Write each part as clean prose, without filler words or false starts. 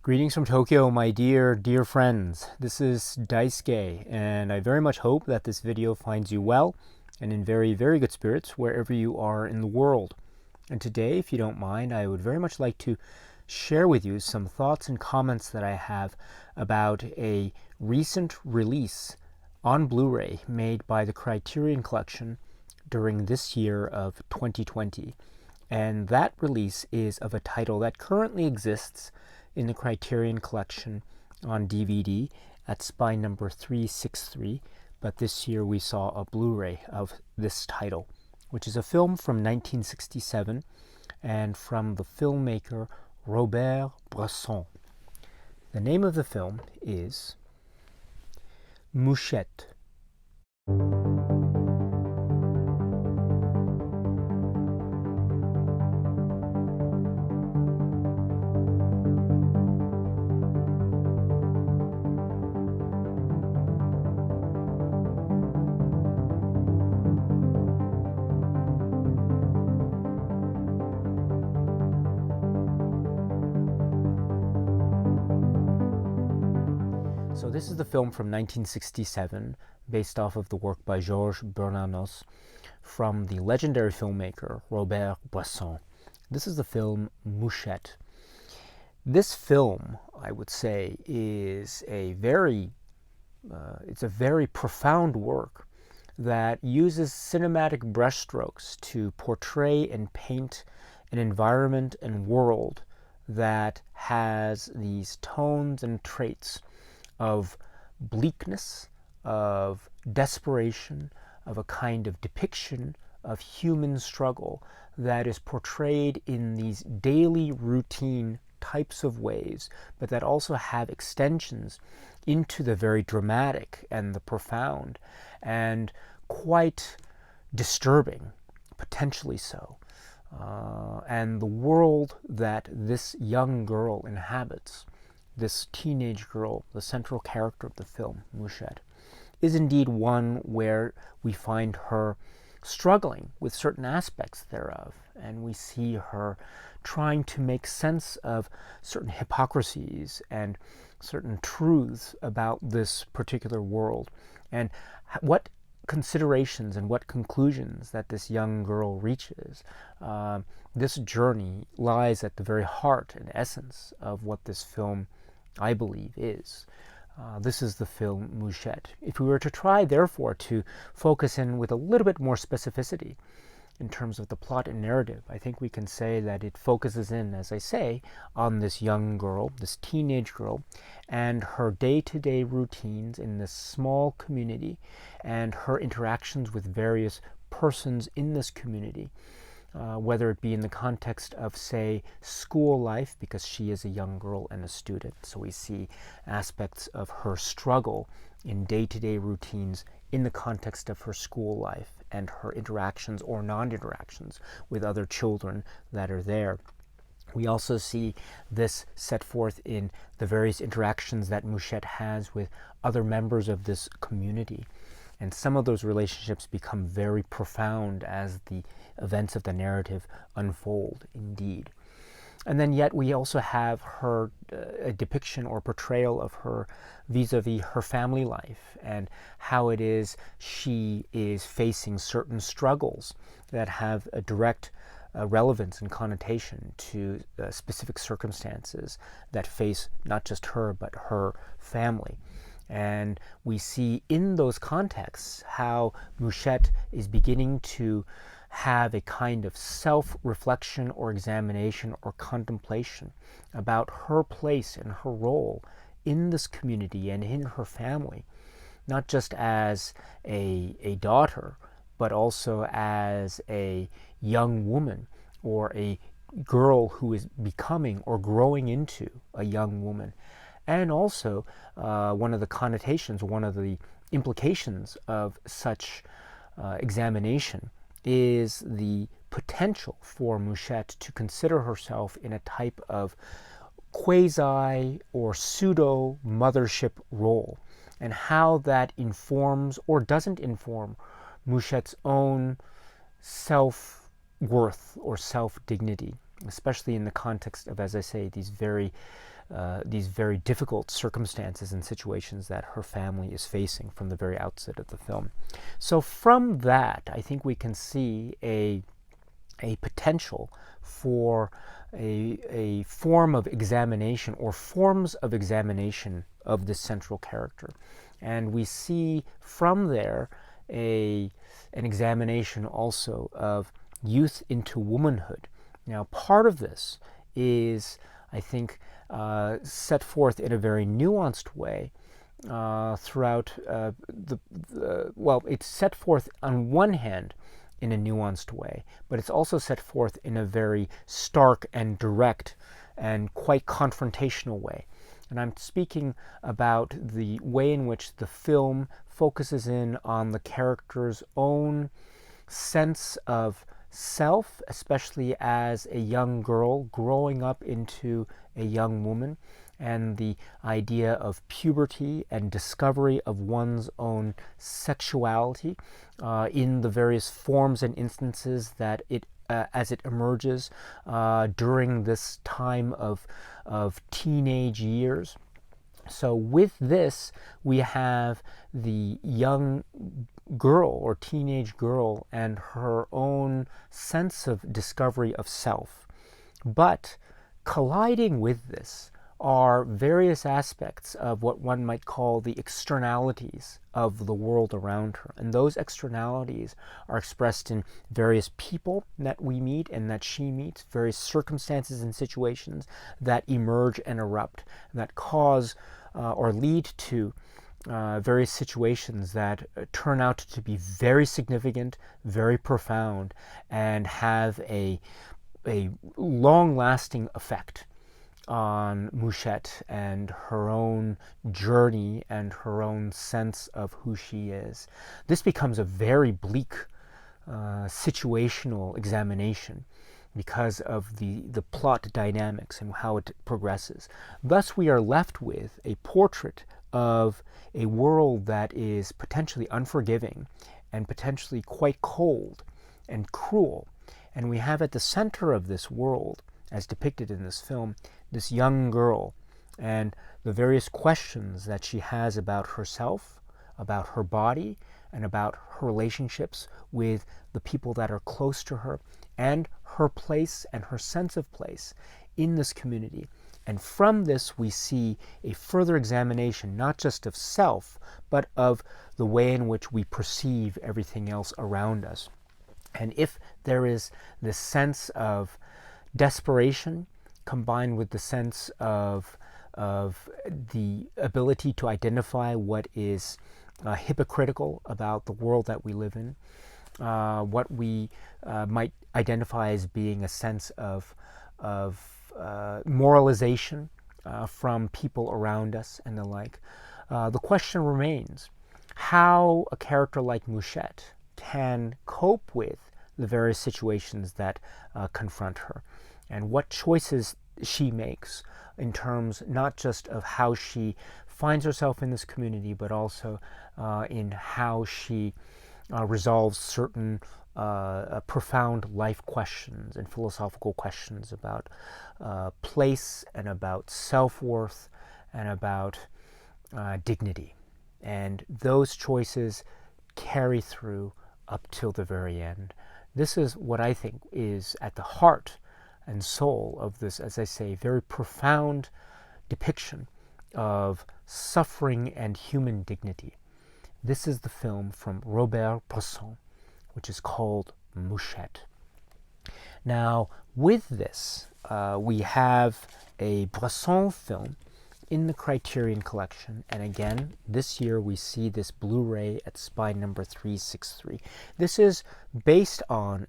Greetings from Tokyo, my dear friends. This is Daisuke, and I very much hope that this video finds you well and in very good spirits wherever you are in the world. And today, if you don't mind, I would very much like to share with you some thoughts and comments that I have about a recent release on Blu-ray made by the Criterion Collection during this year of 2020. And that release is of a title that currently exists in the Criterion Collection on DVD at spine number 363, but this year we saw a Blu-ray of this title, which is a film from 1967 and from the filmmaker Robert Bresson. The name of the film is MOUCHETTE. So this is the film from 1967, based off of the work by Georges Bernanos from the legendary filmmaker Robert Bresson. This is the film Mouchette. This film, I would say, is it's a very profound work that uses cinematic brushstrokes to portray and paint an environment and world that has these tones and traits of bleakness, of desperation, of a kind of depiction of human struggle that is portrayed in these daily routine types of ways, but that also have extensions into the very dramatic and the profound and quite disturbing, potentially so. And the world that this young girl inhabits, this teenage girl, the central character of the film, Mouchette, is indeed one where we find her struggling with certain aspects thereof, and we see her trying to make sense of certain hypocrisies and certain truths about this particular world, and what considerations and what conclusions that this young girl reaches. This journey lies at the very heart and essence of what this film, I believe, is. This is the film Mouchette. If we were to try, therefore, to focus in with a little bit more specificity in terms of the plot and narrative, I think we can say that it focuses in, as I say, on this young girl, this teenage girl, and her day-to-day routines in this small community, and her interactions with various persons in this community. Whether it be in the context of, say, school life, because she is a young girl and a student. So we see aspects of her struggle in day-to-day routines in the context of her school life and her interactions or non-interactions with other children that are there. We also see this set forth in the various interactions that Mouchette has with other members of this community. And some of those relationships become very profound as the events of the narrative unfold, indeed. And then yet we also have her a depiction or portrayal of her vis-a-vis her family life and how it is she is facing certain struggles that have a direct relevance and connotation to specific circumstances that face not just her but her family. And we see in those contexts how Mouchette is beginning to have a kind of self-reflection or examination or contemplation about her place and her role in this community and in her family, not just as a daughter, but also as a young woman or a girl who is becoming or growing into a young woman. And also, one of the connotations, one of the implications of such examination is the potential for Mouchette to consider herself in a type of quasi or pseudo mothership role, and how that informs or doesn't inform Mouchette's own self-worth or self-dignity, especially in the context of, as I say, these very these very difficult circumstances and situations that her family is facing from the very outset of the film. So from that, I think we can see a potential for a form of examination or forms of examination of this central character. And we see from there an examination also of youth into womanhood. Now, part of this is, I think, set forth in a very nuanced way throughout well, it's set forth on one hand in a nuanced way, but it's also set forth in a very stark and direct and quite confrontational way. And I'm speaking about the way in which the film focuses in on the character's own sense of self, especially as a young girl growing up into a young woman, and the idea of puberty and discovery of one's own sexuality in the various forms and instances that it as it emerges during this time of teenage years. So with this, we have the young girl or teenage girl and her own sense of discovery of self. But colliding with this are various aspects of what one might call the externalities of the world around her. And those externalities are expressed in various people that we meet and that she meets, various circumstances and situations that emerge and erupt, that cause or lead to various situations that turn out to be very significant, very profound, and have a long-lasting effect on Mouchette and her own journey and her own sense of who she is. This becomes a very bleak situational examination because of the plot dynamics and how it progresses. Thus, we are left with a portrait of a world that is potentially unforgiving and potentially quite cold and cruel. And we have at the center of this world, as depicted in this film, this young girl and the various questions that she has about herself, about her body, and about her relationships with the people that are close to her, and her place and her sense of place in this community. And from this, we see a further examination, not just of self, but of the way in which we perceive everything else around us. And if there is this sense of desperation combined with the sense of the ability to identify what is hypocritical about the world that we live in, what we might identify as being a sense of moralization from people around us and the like, the question remains how a character like Mouchette can cope with the various situations that confront her, and what choices she makes in terms not just of how she finds herself in this community, but also in how she resolves certain profound life questions and philosophical questions about place and about self-worth and about dignity. And those choices carry through up till the very end. This is what I think is at the heart and soul of this, as I say, very profound depiction of suffering and human dignity. This is the film from Robert Bresson, which is called Mouchette. Now, with this, we have a Bresson film in the Criterion collection, and again, this year we see this Blu-ray at spine number 363. This is based on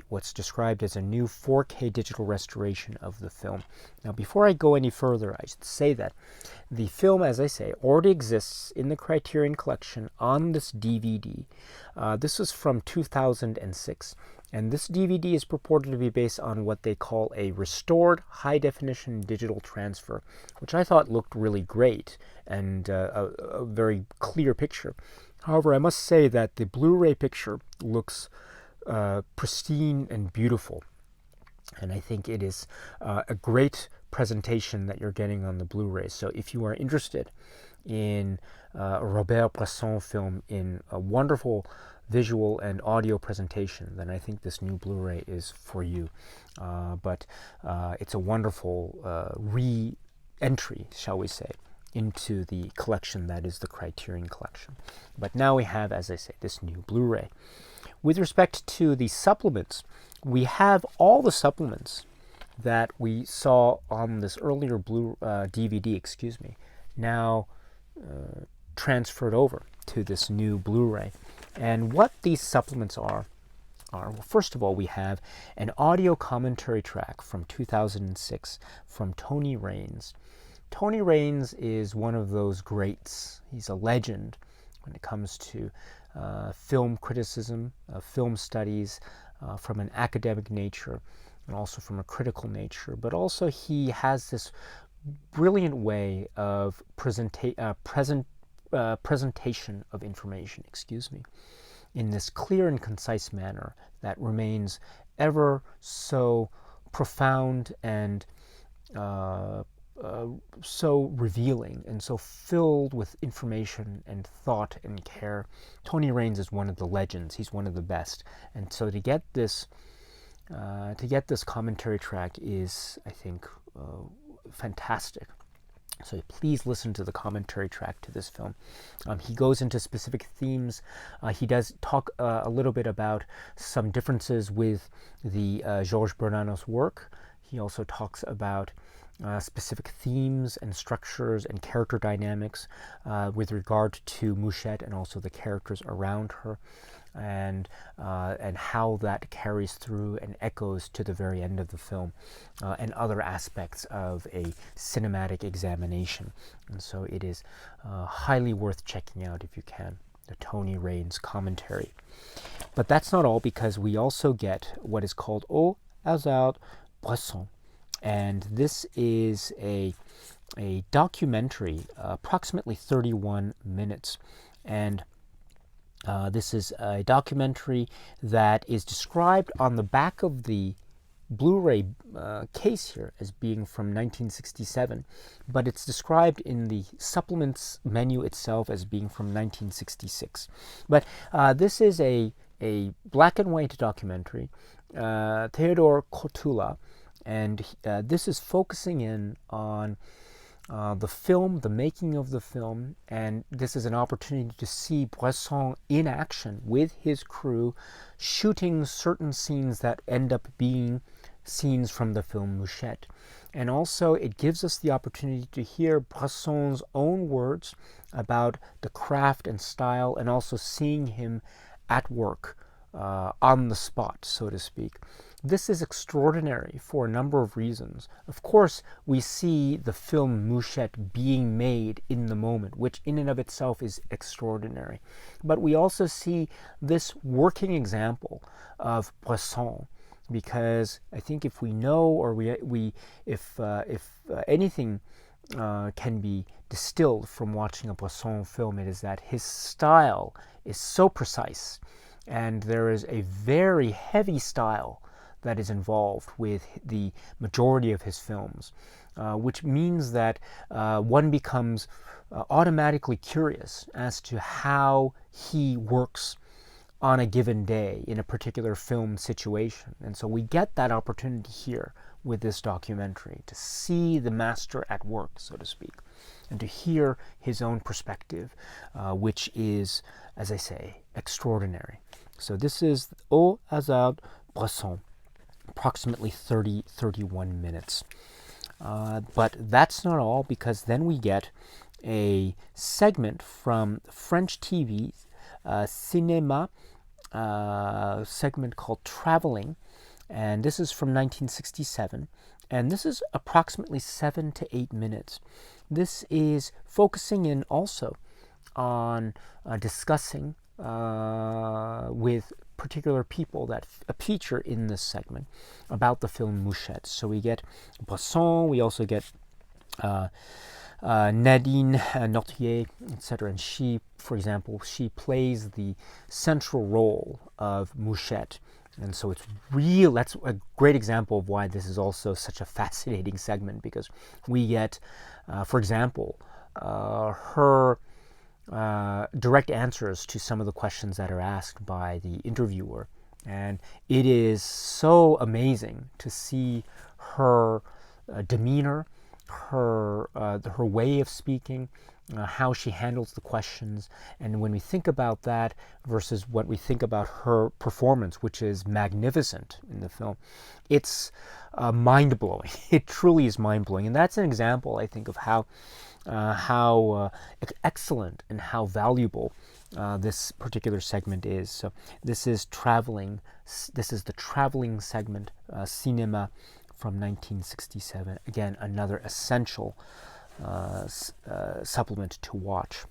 what's described as a new 4K digital restoration of the film. Now, before I go any further, I should say that the film, as I say, already exists in the Criterion collection on this DVD. This was from 2006. And this DVD is purported to be based on what they call a restored high-definition digital transfer, which I thought looked really great and a very clear picture. However, I must say that the Blu-ray picture looks pristine and beautiful. And I think it is a great presentation that you're getting on the Blu-ray. So if you are interested in a Robert Bresson film in a wonderful visual and audio presentation, then I think this new Blu-ray is for you. But it's a wonderful re-entry, shall we say, into the collection that is the Criterion collection. But now we have, as I say, this new Blu-ray. With respect to the supplements, we have all the supplements that we saw on this earlier DVD, now transferred over to this new Blu-ray. And what these supplements are, well, first of all, we have an audio commentary track from 2006 from Tony Raines. Tony Raines is one of those greats. He's a legend when it comes to film criticism, film studies from an academic nature and also from a critical nature. But also he has this brilliant way of presentation of information, in this clear and concise manner that remains ever so profound and so revealing and so filled with information and thought and care. Tony Raines is one of the legends. He's one of the best. And so to get this commentary track is, I think, fantastic. So please listen to the commentary track to this film. He goes into specific themes. He does talk a little bit about some differences with the Georges Bernanos' work. He also talks about specific themes and structures and character dynamics with regard to Mouchette and also the characters around her, and how that carries through and echoes to the very end of the film, and other aspects of a cinematic examination. And so it is highly worth checking out if you can, the Tony Raines commentary. But that's not all, because we also get what is called Au Hasard Bresson. And this is a documentary, approximately 31 minutes. And this is a documentary that is described on the back of the Blu-ray case here as being from 1967, but it's described in the supplements menu itself as being from 1966. But this is a black and white documentary, Theodore Cotula, and this is focusing in on the film, the making of the film, and this is an opportunity to see Bresson in action with his crew, shooting certain scenes that end up being scenes from the film Mouchette. And also it gives us the opportunity to hear Bresson's own words about the craft and style, and also seeing him at work on the spot, so to speak. This is extraordinary for a number of reasons. Of course, we see the film Mouchette being made in the moment, which in and of itself is extraordinary. But we also see this working example of Bresson, because I think if we know, or if anything can be distilled from watching a Bresson film, it is that his style is so precise, and there is a very heavy style that is involved with the majority of his films, which means that one becomes automatically curious as to how he works on a given day in a particular film situation. And so we get that opportunity here with this documentary to see the master at work, so to speak, and to hear his own perspective, which is, as I say, extraordinary. So this is Au Hasard Bresson, approximately 31 minutes. But that's not all, because then we get a segment from French TV, Cinema, segment called Traveling, and this is from 1967, and this is approximately 7 to 8 minutes. This is focusing in also on discussing with particular people that feature in this segment about the film Mouchette. So we get Bresson, we also get Nadine Nautier, etc. And she, for example, she plays the central role of Mouchette And so it's real. That's a great example of why this is also such a fascinating segment, because we get, for example, her direct answers to some of the questions that are asked by the interviewer. And it is so amazing to see her demeanor, her way of speaking, how she handles the questions. And when we think about that versus what we think about her performance, which is magnificent in the film, it's mind-blowing. It truly is mind-blowing. And that's an example, I think, of how excellent and how valuable this particular segment is. So this is traveling. This is the traveling segment, cinema, from 1967. Again, another essential supplement to watch.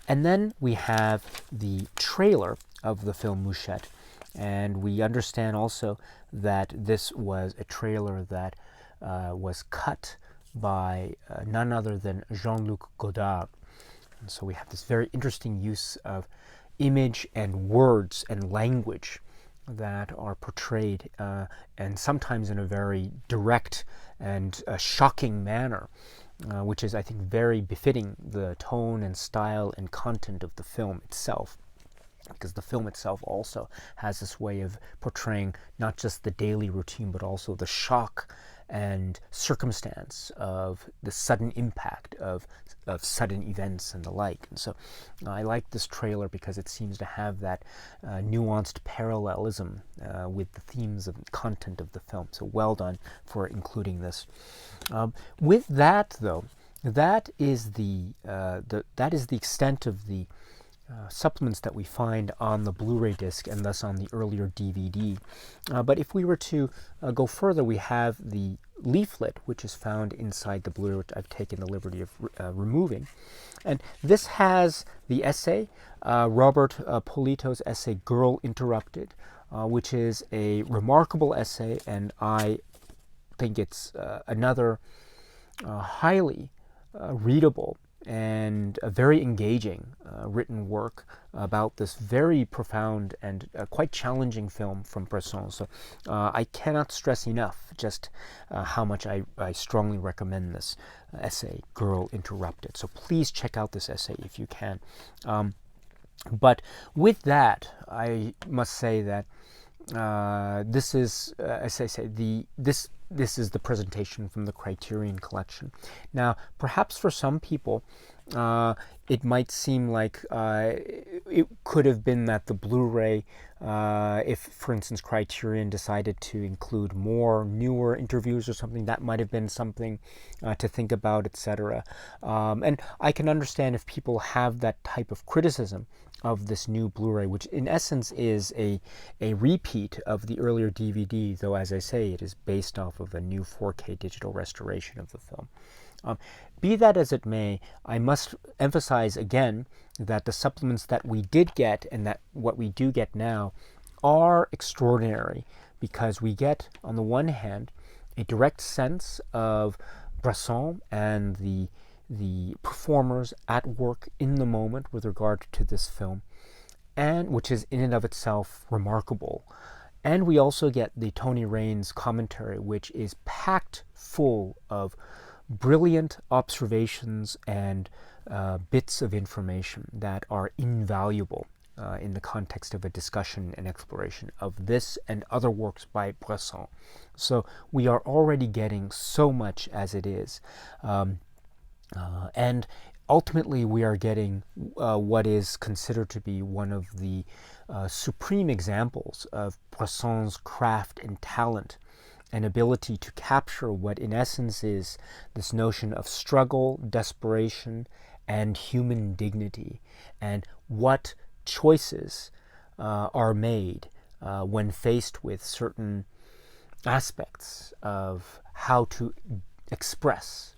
And then we have the trailer of the film Mouchette, and we understand also that this was a trailer that was cut by none other than Jean-Luc Godard. And so we have this very interesting use of image and words and language that are portrayed, and sometimes in a very direct and shocking manner, which is, I think, very befitting the tone and style and content of the film itself, because the film itself also has this way of portraying not just the daily routine, but also the shock and circumstance of the sudden impact of sudden events and the like. And so I like this trailer because it seems to have that nuanced parallelism with the themes and content of the film. So well done for including this. With that, though, that is the extent of the supplements that we find on the Blu-ray disc and thus on the earlier DVD. But if we were to go further, we have the leaflet, which is found inside the Blu-ray, which I've taken the liberty of removing. And this has the essay, Robert Polito's essay, Girl Interrupted, which is a remarkable essay, and I think it's another highly readable and a very engaging written work about this very profound and quite challenging film from Bresson. So I cannot stress enough just how much I strongly recommend this essay, Girl Interrupted. So please check out this essay if you can. But with that, I must say that this is, as I say, this is the presentation from the Criterion collection. Now, perhaps for some people, it might seem like it could have been that the Blu-ray, if, for instance, Criterion decided to include more newer interviews or something, that might have been something to think about, etc. And I can understand if people have that type of criticism of this new Blu-ray, which in essence is a repeat of the earlier DVD, though, as I say, it is based off of a new 4K digital restoration of the film. Be that as it may, I must emphasize again that the supplements that we did get and that what we do get now are extraordinary, because we get, on the one hand, a direct sense of Bresson and the performers at work in the moment with regard to this film, and which is in and of itself remarkable. And we also get the Tony Raines commentary, which is packed full of brilliant observations and bits of information that are invaluable in the context of a discussion and exploration of this and other works by Bresson. So we are already getting so much as it is. And ultimately, we are getting what is considered to be one of the supreme examples of Bresson's craft and talent and ability to capture what in essence is this notion of struggle, desperation, and human dignity, and what choices are made when faced with certain aspects of how to express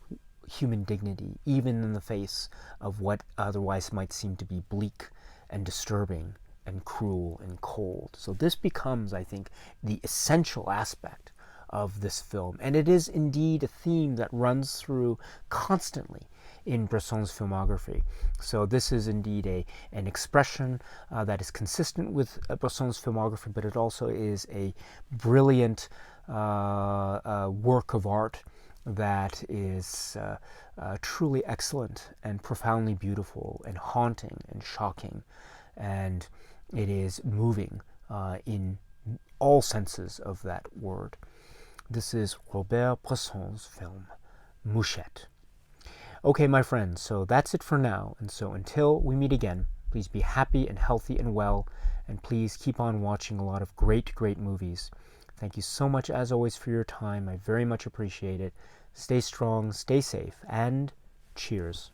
human dignity, even in the face of what otherwise might seem to be bleak and disturbing and cruel and cold. So this becomes, I think, the essential aspect of this film. And it is indeed a theme that runs through constantly in Bresson's filmography. So this is indeed an expression that is consistent with Bresson's filmography, but it also is a brilliant work of art that is truly excellent and profoundly beautiful and haunting and shocking, and it is moving in all senses of that word. This is Robert Bresson's film, Mouchette. Okay, my friends, so that's it for now, and so until we meet again, please be happy and healthy and well, and please keep on watching a lot of great movies. Thank you so much, as always, for your time. I very much appreciate it. Stay strong, stay safe, and cheers.